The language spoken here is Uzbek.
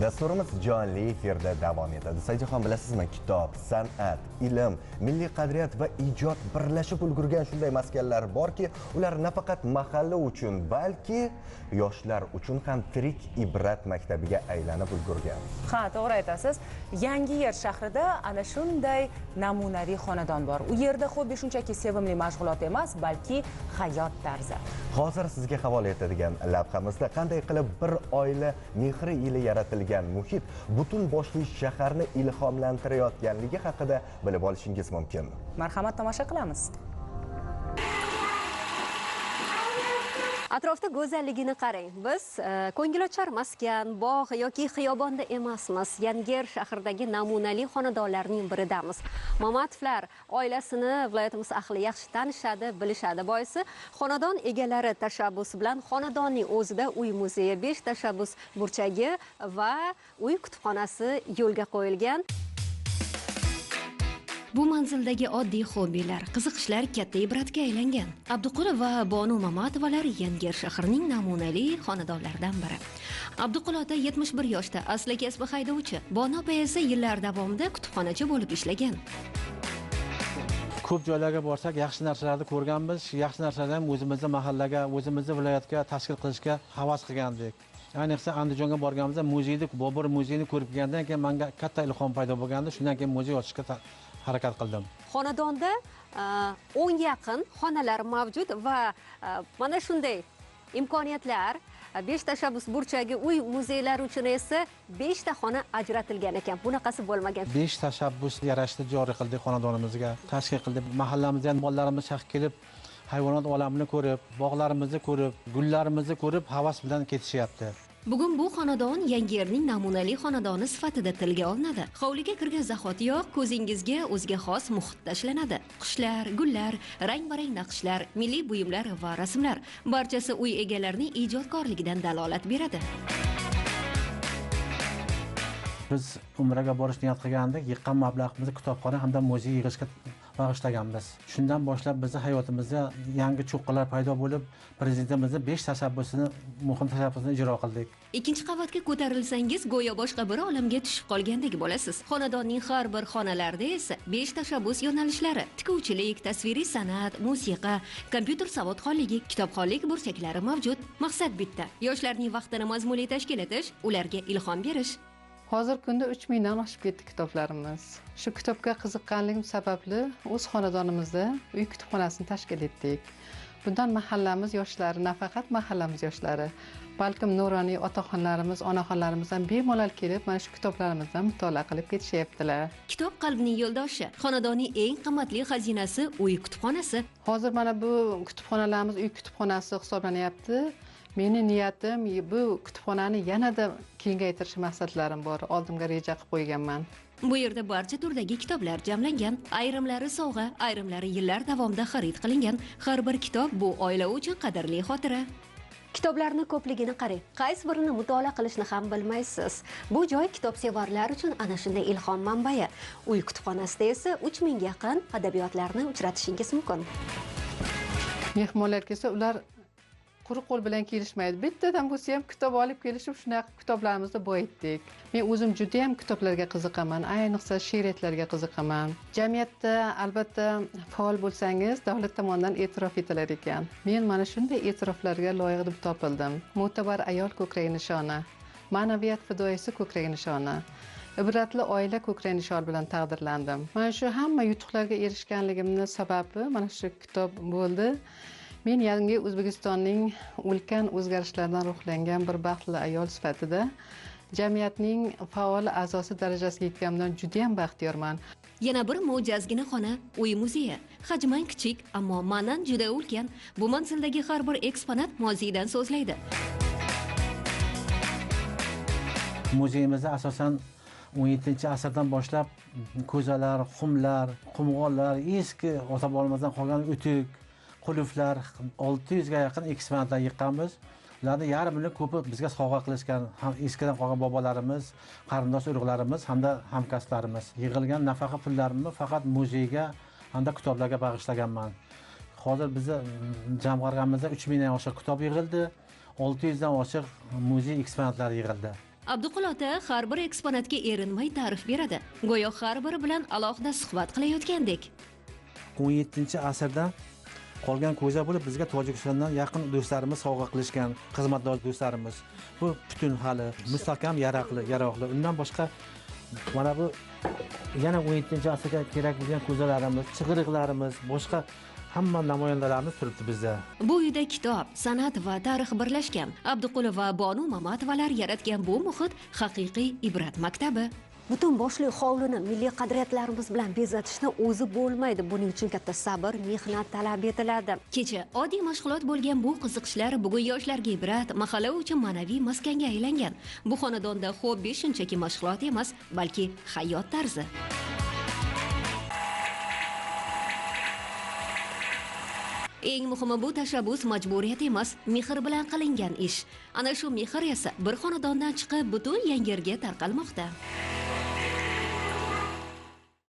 Dasturimiz jonli efirda davom etadi. Sayxon, bilasizmi, kitob, san'at, ilm, milliy qadriyat va ijod birlashib ulgurgan shunday maskanlar borki, ular nafaqat mahalla uchun, balki yoshlar uchun ham tirik ibrat maktabiga aylanib ulgurgan. Ha, to'g'ri aytasiz. Yangiyer shahrida ana shunday namunali xonadon bor. U yerda xobbi shunchaki sevimli mashg'ulot emas, balki hayot tarzi. Hozir sizga havola etadigan lavhamizda qanday qilib bir oila mehri ila yaratilgan muhit butun boshli shaharni ilhomlantirayotganligi haqida bilib olishingiz mumkin. Marhamat, tomosha qilamiz. Atrofda go'zalligini qarang. Biz ko'ngilochar maskan, bog' yoki xiyobonda emasmiz. Yangiyer shahridagi namunali xonadonlarning biridamiz. Mamadovlar oilasini viloyatimiz ahli yaxshi tanishadi, bilishadi. Boisi xonadon egalari tashabbusi bilan xonadonning o'zida uy muzeyi, 5 tashabbus burchagi va uy kutubxonasi yo'lga qo'yilgan. Bu manzildagi oddiy hobbilar, qiziqishlar katta ibratga aylangan. Abduquli va Bonu Mamatovalar Yangiyer shahrining namunali xonadonlaridan biri. Abduquli ota 71 yoshda, asli kasbi haydovchi. Bonu opa esa yillar davomida kutubxonachi bo'lib ishlagan. Ko'p joylarga borsak, yaxshi narsalarni ko'rganmiz. Yaxshi narsalarni ham o'zimizning mahallaga, o'zimizning viloyatga tashkil qilishga havas qilgandik. Ayniqsa Andijonga borganimizda muzeyni, Bobur muzeyini ko'rib kelgandan keyin menga katta ilhom paydo bo'lgandi. Shundan keyin muzey ochishga harakat qildim. Xonadonda 10 yaqin xonalar mavjud va mana shunday imkoniyatlar 5 tashabbus burchagi uy muzeylari uchun esa 5 ta xona ajratilgan ekan. Bunaqasi bo'lmagan. 5 tashabbus yarashni joriy qildik xonadonimizga. Tashkil qildik. Mahallamizda ham bolalarimiz shahar kelib, hayvonot olamini ko'rib, bog'larimizni ko'rib, gullarimizni ko'rib havas bilan ketishyapti. Bugun bu xonadon Yangiyerning namunali xonadoni sifatida tilga olinadi. Hovliga kirgan zahotiyoq ko'zingizga o'ziga xos muhit tashlanadi. Qushlar, gullar, rang-barang naqshlar, milliy buyumlar va rasmlar barchasi uy egalarining ijodkorligidan dalolat beradi. Biz umraga borish niyat qilgandik, yiqqan mablag'imizni kitobxona hamda muzey yig'ishga bag'ishlaganmiz. Shundan boshlab bizning hayotimizda yangi cho'qqilar paydo bo'lib, prezidentimizning 5 tashabbusini, muhim tashabbusini ijro qildik. Ikkinchi qavatga ko'tarilsangiz, go'yo boshqa bir olamga tushib qolgandek bo'lasiz. Xonadonning har bir xonalarida esa 5 tashabbus yo'nalishlari: tikuvchilik, tasviriy san'at, musiqa, kompyuter savodxonligi, kitobxonlik burchaklari mavjud. Maqsad bitta: yoshlarning vaqtini mazmunli tashkil etish, ularga ilhom berish. Hozir kunda 3000 dan oshib ketdi kitoblarimiz. Shu kitobga qiziqqanligim sababli o'z xonadonimizda uy kutubxonasini tashkil etdik. Bundan mahallamiz yoshlari, nafaqat mahallamiz yoshlari, balkim nuroniy otaxonlarimiz, onaxonlarimiz ham bemalol kelib, mana shu kitoblarimizdan mutolaa qilib ketishyaptilar. Kitob qalbning yo'ldoshi, xonadonning eng qimmatli xazinasi uy kutubxonasi. Hozir mana bu kutubxonalarimiz uy kutubxonasi hisoblanyapti. Meni niyatim bu kutubxonani yanada kengaytirish maqsadlarim bor. Oldimga reja qilib qo'yganman. Bu yerda barcha turdagi kitoblar jamlangan. Ayrimlari sovg'a, ayrimlari yillar davomida xarid qilingan. Har bir kitob bu oila uchun qadrli xotira. Kitoblarning ko'pligini qarang. Qaysi birini mutolaa qilishni ham bilmaysiz. Bu joy kitobsevarlar uchun ana shunday ilhom manbai. Uy kutubxonasida esa 3000 ga yaqin adabiyotlarni uchratishingiz mumkin. Mehmonlar kelsa, ular quruq qo'l bilan kelishmaydi. Bittadan bo'lsa ham kitob olib kelishib, shunaqa kitoblarimizni boyitdik. Men o'zim juda ham kitoblarga qiziqaman, ayniqsa she'riyatlarga qiziqaman. Jamiyatda albatta faol bo'lsangiz, davlat tomonidan e'tirof etilar ekan. Men mana shunday e'tiroflarga loyiq deb topildim. Mo'tabar ayol ko'krak nishoni, ma'naviyat fidoyisi ko'krak nishoni, ibratli oila ko'krak nishoni bilan taqdirlandim. Mana shu hamma yutuqlarga erishganligimning sababi mana shu kitob bo'ldi. Men yangi O'zbekistonning ulkan o'zgarishlardan ruhlangan bir baxtli ayol sifatida jamiyatning faol a'zosi darajasiga yetganimdan juda ham baxtiyorman. Yana bir mo'jazgina xona uy muzeyi. Hajman kichik, ammo ma'nan juda ulkan. Bu manzildagi har bir eksponat moziydan so'zlaydi. Muzeyimizda asosan 17-asrdan boshlab ko'zalar, xumlar, qumg'onlar, eski ota-bobolardan qolgan o'tik, qulflar, 600 ga yaqin eksponatlar yiqqanmiz. Ularning yarmini ko'pi bizga sovg'a qilishgan, ham eskidan qolgan bobolarimiz, qarindosh urug'larimiz hamda hamkasblarimiz. Yig'ilgan nafaqa pullarimni faqat muzeyga hamda kitoblarga bag'ishlaganman. Hozir bizni jamg'arganimizda 3000 dan oshiq kitob yig'ildi, 600 dan oshiq muzey eksponatlari yig'ildi. Abduqul ota har bir eksponatga erinmay ta'rif beradi. Go'yo har biri bilan alohida suhbat qilayotgandek. 17-asrda qolgan ko'za bo'lib bizga Tojikistondan yaqin do'stlarimiz sovg'a qilishgan, xizmatdor do'stlarimiz. Bu butun hali mustahkam yaroqli. Undan boshqa mana bu yana 17-asrga kerak bo'lgan ko'zalarimiz, chig'iriqlarimiz, boshqa hamma namoyandalarimiz turibdi bizda. Bu uyda kitob, san'at va tarix birlashgan. Abduqul va Bonu Mamatovalar yaratgan bu muhit haqiqiy ibrat maktabi. Butun boshli hovlini milliy qadriyatlarimiz bilan bezatishni o'zi bo'lmaydi. Buning uchun katta sabr, mehnat talab etiladi. Kecha oddiy mashg'ulot bo'lgan bu qiziqishlar bugun yoshlarga ibrat, mahalla uchun ma'naviy maskanga aylangan. Bu xonadonda hobbi shunchaki mashg'ulot emas, balki hayot tarzi. Eng muhimi bu tashabbus majburiyat emas, mehr bilan qilingan ish. Ana shu mehr esa bir xonadondan chiqib butun Yangiyerga tarqalmoqda.